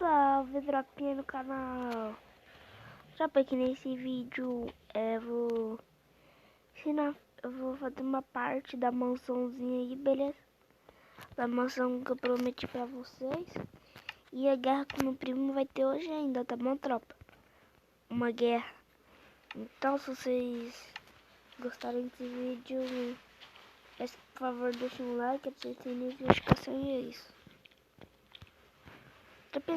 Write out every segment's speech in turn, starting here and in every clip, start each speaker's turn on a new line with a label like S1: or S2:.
S1: Salve, tropinha no canal. Tropa, aqui nesse vídeo eu vou fazer uma parte da mansãozinha aí, beleza? Da mansão que eu prometi pra vocês. E a guerra com meu primo vai ter hoje ainda, tá bom, tropa? Uma guerra. Então, se vocês gostarem desse vídeo, por favor, deixem um like, ativem a notificação e é isso.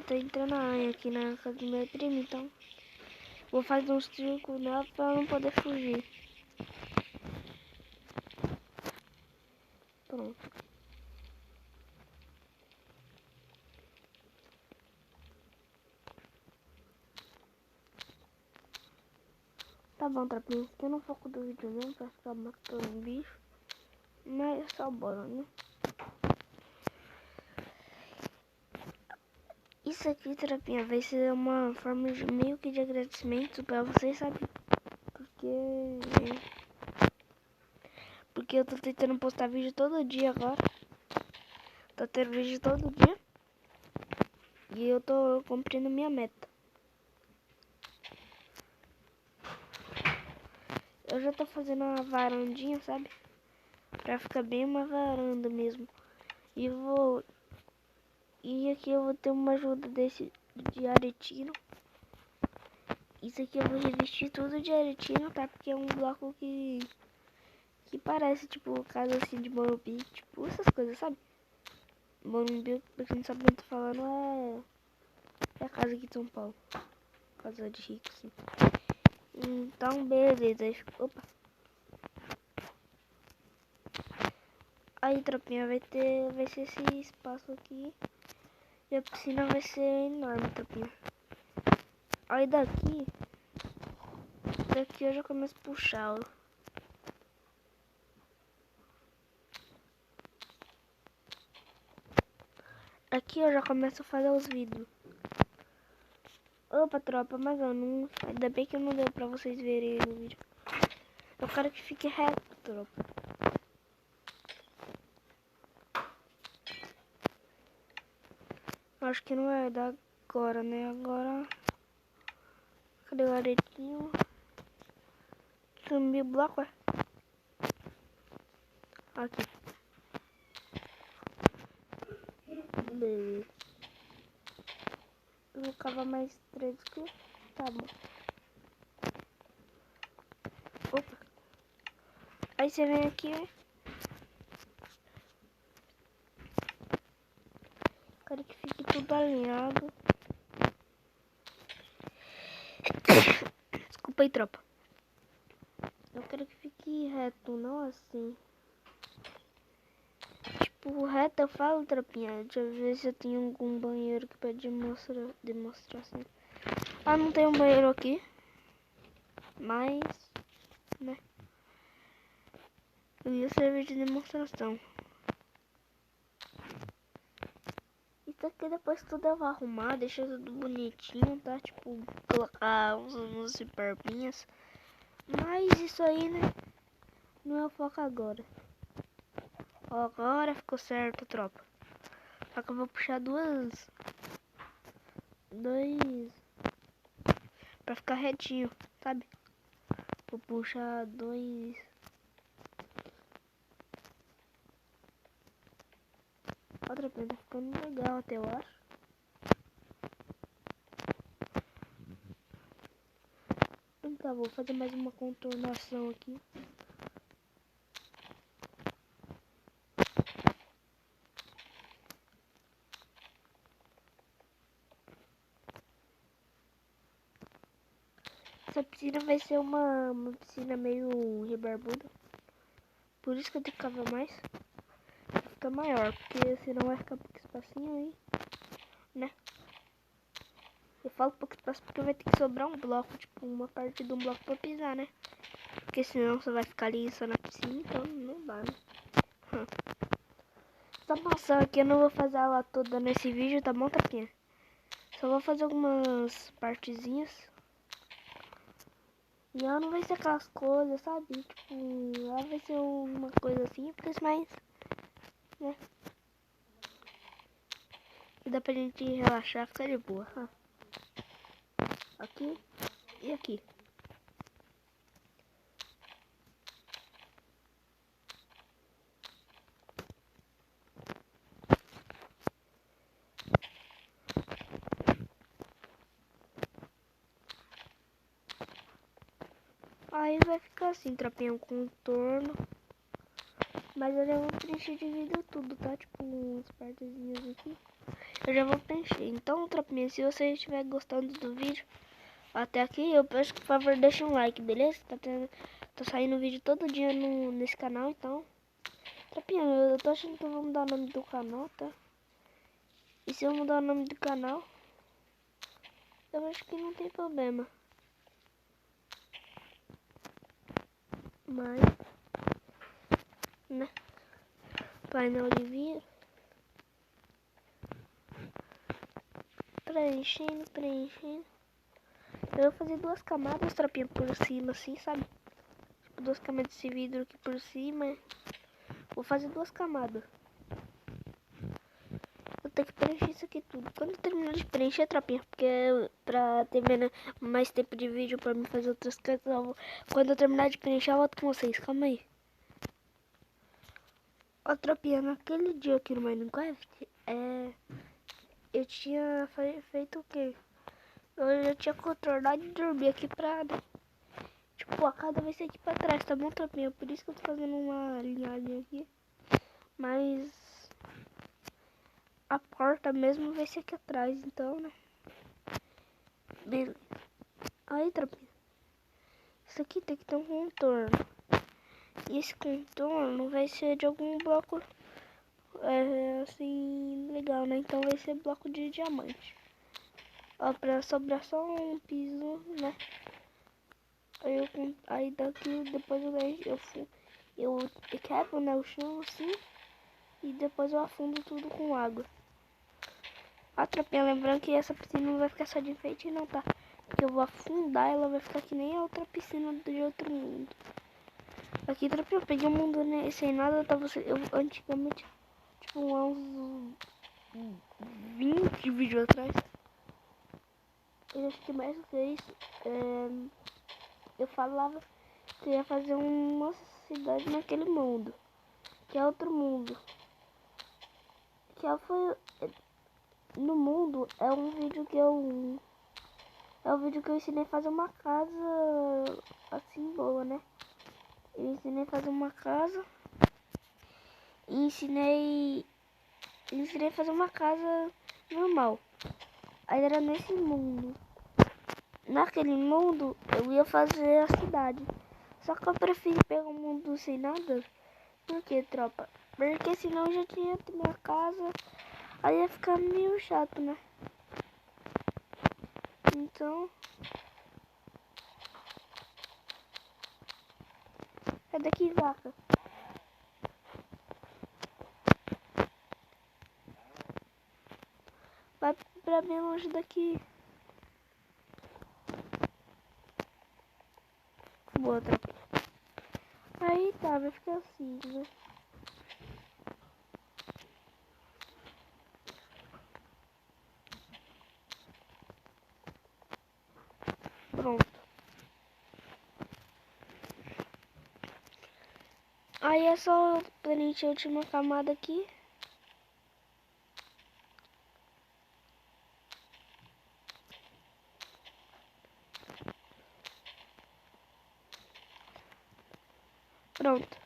S1: Tô entrando aqui na casa do meu primo, então vou fazer uns truques nela pra não poder fugir. Pronto. Tá bom, tropinha, esse aqui é no foco do vídeo mesmo, pra ficar matando um bicho. Mas é só bola, né? Isso aqui, tropinha, vai ser uma forma de meio que de agradecimento pra vocês, sabe? Porque eu tô tentando postar vídeo todo dia agora. Tô tendo vídeo todo dia. E eu tô cumprindo minha meta. Eu já tô fazendo uma varandinha, sabe? Pra ficar bem uma varanda mesmo. E aqui eu vou ter uma ajuda de aretino. Isso aqui eu vou revestir tudo de aretino, tá? Porque é um bloco que parece, tipo, casa assim de Morumbi. Tipo, essas coisas, sabe? Morumbi, pra quem não sabe o que eu tô falando, é a casa aqui de São Paulo. Casa de rico, assim. Então, beleza. Opa. Aí, tropinha, vai ser esse espaço aqui. E a piscina vai ser enorme, tropinha. Aí daqui eu já começo a puxar, ó. Aqui eu já começo a fazer os vidros. Opa, tropa, mas eu não... Ainda bem que não deu pra vocês verem no vídeo. Eu quero que fique reto, tropa. Acho que não vai dar agora, né? Agora... Cadê o aretinho? Sumiu o bloco, é? Aqui. Beleza. Eu vou cavar mais 3 aqui. Tá bom. Opa. Aí você vem aqui. Quero que fique tudo alinhado. Desculpa aí, tropa. Eu quero que fique reto, não assim. Tipo, reto eu falo, tropinha. Deixa eu ver se eu tenho algum banheiro aqui pra demonstrar assim. Ah, não tem um banheiro aqui. Mas, né? Eu ia servir de demonstração. Isso aqui depois tudo eu vou arrumar, deixar tudo bonitinho, tá? Tipo, colocar uns superbinhas. Mas isso aí, né? Não é o foco agora. Ó, agora ficou certo, tropa. Só que eu vou puxar dois... Pra ficar retinho, sabe? Vou puxar dois... Outra coisa, tá ficando legal até, eu acho. Então, vou fazer mais uma contornação aqui. Essa piscina vai ser uma piscina meio rebarbuda. Por isso que eu tenho que cavar mais. Pra ficar maior, porque senão vai ficar pouco espacinho aí, né? Eu falo pouco espaço porque vai ter que sobrar um bloco, tipo uma parte de um bloco pra pisar, né? Porque senão você vai ficar ali só na piscina, então não dá, né? Essa maçã aqui eu não vou fazer ela toda nesse vídeo, tá bom, tapinha? Só vou fazer algumas partezinhas. E ela não vai ser aquelas coisas, sabe? Tipo, ela vai ser uma coisa simples, mas... né? E dá pra gente relaxar, ficar de boa. Aqui e aqui. Aí vai ficar assim, tropinha, um contorno. Mas eu já vou preencher de vídeo tudo, tá? Tipo, umas partezinhas aqui. Eu já vou preencher. Então, tropinha, se você estiver gostando do vídeo até aqui, eu peço que, por favor, deixe um like, beleza? Tá saindo vídeo todo dia nesse canal, então. Tropinha, eu tô achando que eu vou mudar o nome do canal, tá? E se eu mudar o nome do canal, eu acho que não tem problema. Mas, né? Painel de vídeo. Preenchendo. Eu vou fazer duas camadas, tropinha, por cima, assim, sabe? Tipo, duas camadas desse vidro aqui por cima. Vou fazer duas camadas. Vou ter que preencher isso aqui tudo. Quando eu terminar de preencher, tropinha, porque pra ter mais tempo de vídeo pra mim fazer outras coisas, quando eu terminar de preencher, eu volto com vocês. Calma aí. Ó, tropinha, naquele dia aqui no Minecraft, eu tinha feito o quê? Eu já tinha controlado de dormir aqui pra, né? Tipo, a cada vez aqui pra trás, tá bom, tropinha? Por isso que eu tô fazendo uma linhagem aqui. Mas a porta mesmo vai ser aqui atrás, então, né? Beleza. Aí, tropinha. Isso aqui tem que ter um contorno. E esse contorno vai ser de algum bloco, assim, legal, né? Então vai ser bloco de diamante. Ó, pra sobrar só um piso, né? Aí daqui, depois eu quebro, né, o chão assim. E depois eu afundo tudo com água. A tropinha, lembrando que essa piscina não vai ficar só de enfeite não, tá? Porque eu vou afundar, ela vai ficar que nem a outra piscina de outro mundo. Aqui, tropinha, eu peguei um mundo, né, sem nada, tá? Eu antigamente, tipo, há uns 20 vídeos atrás. Eu acho que mais do que isso, eu falava que ia fazer uma cidade naquele mundo. Que é outro mundo. Foi... No mundo, é um vídeo que eu... É um vídeo que eu ensinei a fazer uma casa assim boa, né? Eu ensinei a fazer uma casa e ensinei a fazer uma casa normal. Aí era nesse mundo. Naquele mundo eu ia fazer a cidade. Só que eu preferi pegar um mundo sem nada. Por que, tropa? Porque senão eu já tinha minha casa. Aí ia ficar meio chato, né? Então... É daqui, vaca. Vai pra bem longe daqui. Boa, tropa. Aí tá, vai ficar assim, né? Pronto. Aí é só eu preencher a última camada aqui. Pronto.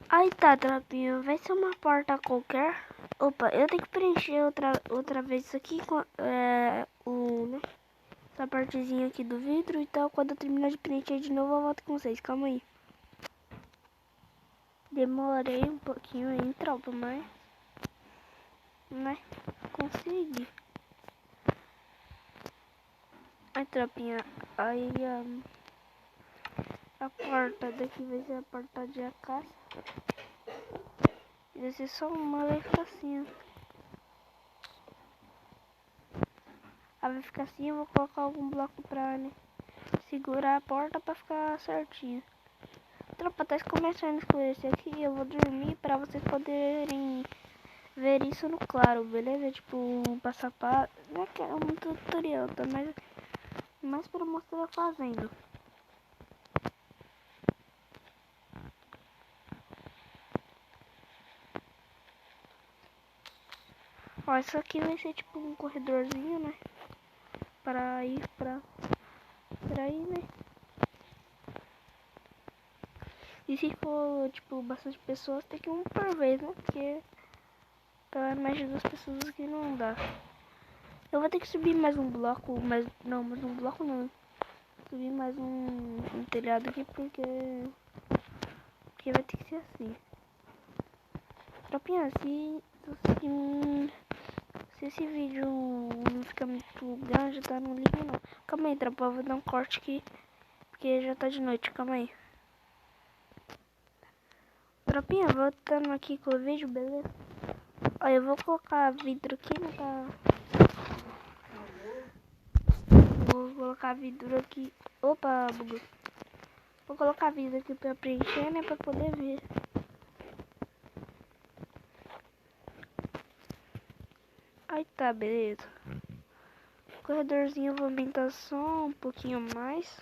S1: Aí tá, tropinha. Vai ser uma porta qualquer. Opa, eu tenho que preencher outra vez isso aqui com né? Essa partezinha aqui do vidro. Então, quando eu terminar de preencher de novo, eu volto com vocês. Calma aí. Demorei um pouquinho aí, tropa, mas... Né? Consegui. Aí, tropinha. Aí, a porta daqui vai ser a porta de acácia. Vai ser só uma, vai ficar assim, ó. Ela vai ficar assim, eu vou colocar algum bloco pra, né, segurar a porta pra ficar certinho. Tropa, tá começando a escurecer aqui, eu vou dormir pra vocês poderem ver isso no claro, beleza? Tipo, passo a passo. Não é que é um tutorial, tá? Mas mais pra mostrar fazendo. Ó, isso aqui vai ser tipo um corredorzinho, né? Pra ir pra ir, né? E se for, tipo, bastante pessoas, tem que ir um por vez, né? Porque pela média das pessoas aqui não dá. Eu vou ter que subir mais um bloco, mas não, mais um bloco não. Subir mais um telhado aqui porque vai ter que ser assim. Tropinha, se esse vídeo não ficar muito grande, tá? Não liga não. Calma aí, tropa, eu vou dar um corte aqui, porque já tá de noite, calma aí. Tropinha, voltando aqui com o vídeo, beleza? Ó, eu vou colocar vidro aqui, né? Vou colocar vidro aqui. Opa, bugou. Vou colocar vidro aqui pra preencher, né? Pra poder ver. Aí tá, beleza. Corredorzinho, vou aumentar só um pouquinho mais.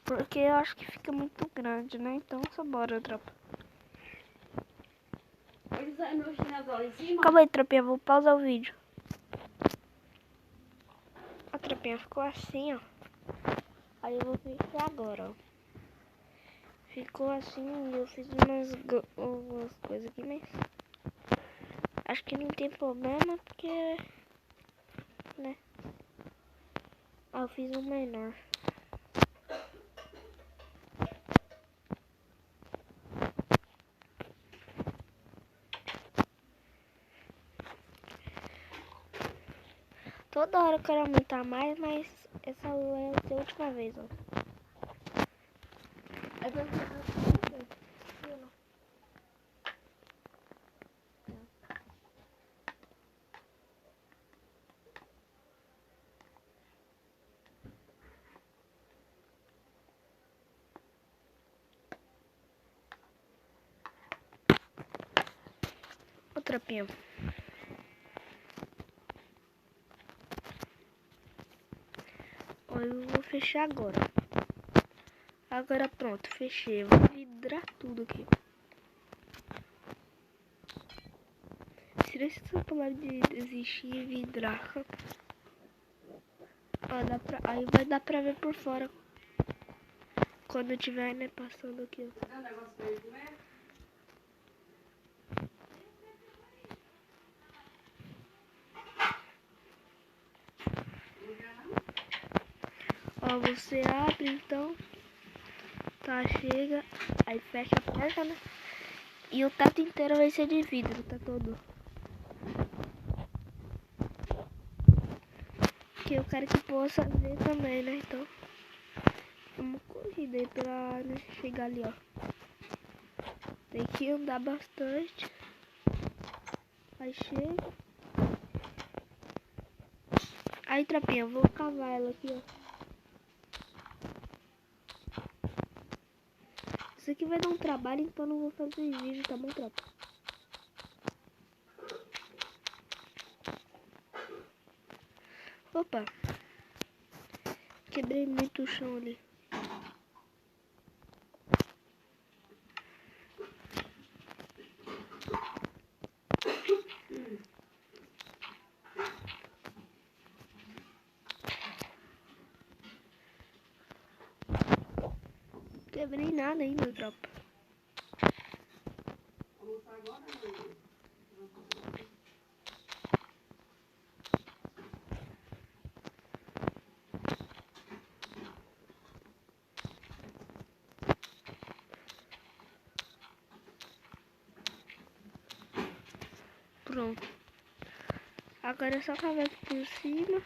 S1: Porque eu acho que fica muito grande, né? Então só bora, tropa. Calma aí, tropinha, vou pausar o vídeo. A tropinha ficou assim, ó. Aí eu vou fechar agora, ó. Ficou assim, eu fiz umas coisas aqui, mas acho que não tem problema, porque, né? Ah, eu fiz um menor. Toda hora eu quero aumentar mais, mas essa vai ser a última vez, ó. Outra pinha. Ó, eu vou fechar agora. Agora pronto, fechei. Eu vou vidrar tudo aqui. Tira esse celular de desistir e vidrar. Ó, aí vai dar pra ver por fora. Quando eu tiver, né, passando aqui, ó. Ó, você abre então. Tá, chega. Aí fecha a porta, né? E o teto inteiro vai ser de vidro, tá todo. Que eu quero que possa ver também, né? Então, vamos corrida aí pra, né, chegar ali, ó. Tem que andar bastante. Aí chega. Aí, tropinha, eu vou cavar ela aqui, ó. Isso aqui vai dar um trabalho, então não vou fazer vídeo, tá bom, tropa? Opa! Quebrei muito o chão ali. Quebrei nada ainda, tropa. Pronto. Agora é só cavar aqui por cima.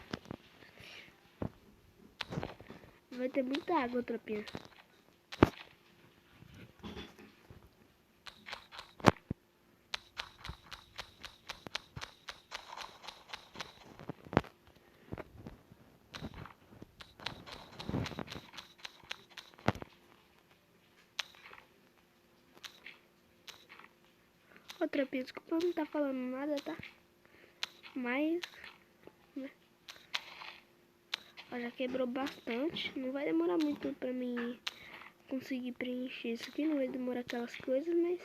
S1: Vai ter muita água, tropinha. tropinha, desculpa eu não tá falando nada, tá? Mas, né? Ó, já quebrou bastante. Não vai demorar muito pra mim conseguir preencher isso aqui. Não vai demorar aquelas coisas, mas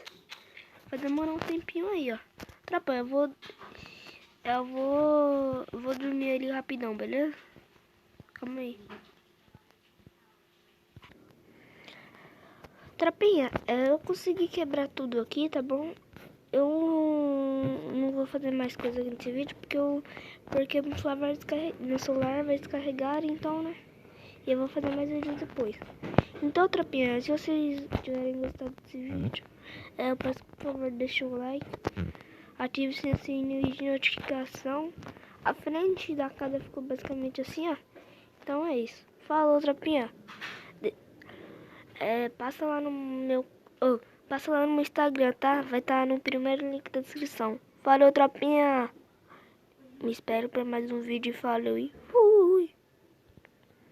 S1: vai demorar um tempinho aí, ó. Tropa, eu vou dormir ali rapidão, beleza? Calma aí. Tropinha, eu consegui quebrar tudo aqui, tá bom? Eu não vou fazer mais coisa aqui nesse vídeo porque meu celular vai descarregar, então, né? E eu vou fazer mais vídeos depois. Então, tropinha, se vocês tiverem gostado desse vídeo, eu peço por favor, deixa o like, ative o sininho de notificação. A frente da casa ficou basicamente assim, ó. Então é isso. Falou, tropinha. Passa lá no meu... passa lá no meu Instagram, tá? Vai estar no primeiro link da descrição. Falou, tropinha. Me espero para mais um vídeo. Falou e fui.